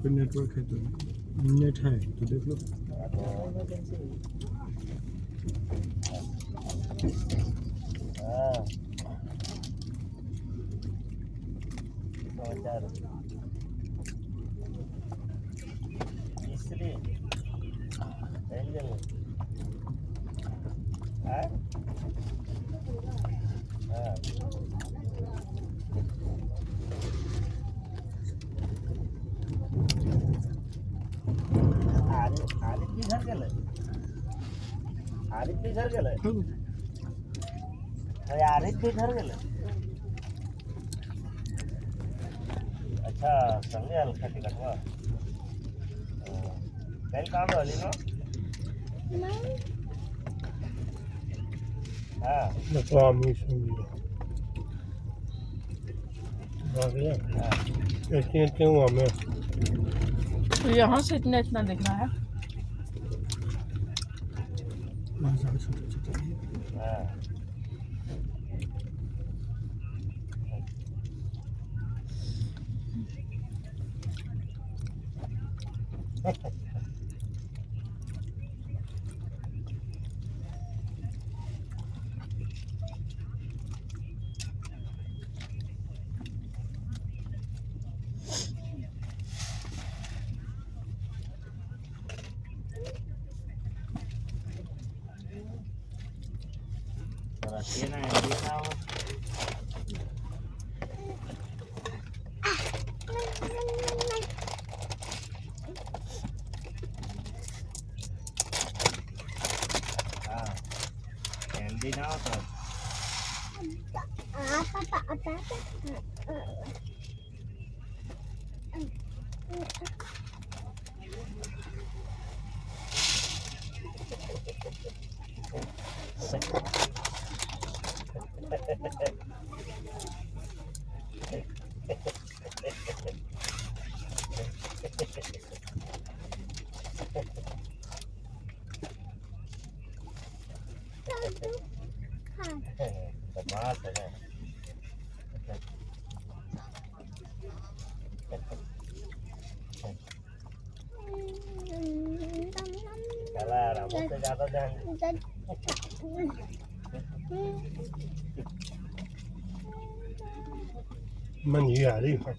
पे network है तो net है तो देख लो। हाँ समाचार इसलिए एंजल हाँ आरिफ घर गेलं आरिफ घर गेलं अरे आरिफ घर गेलं अच्छा संगे आलं का तिकडं काही काम झाली ना हाँ तो आमी सुन आ गया कैसे हूँ मैं तो यहाँ से इतना दिखना है। वहाँ से छोटे छोटे हाँ ये ना हाँ कैंडी ना होता बदमाश है चला रहा मुझसे ज्यादा ध्यान मन ये आ रही है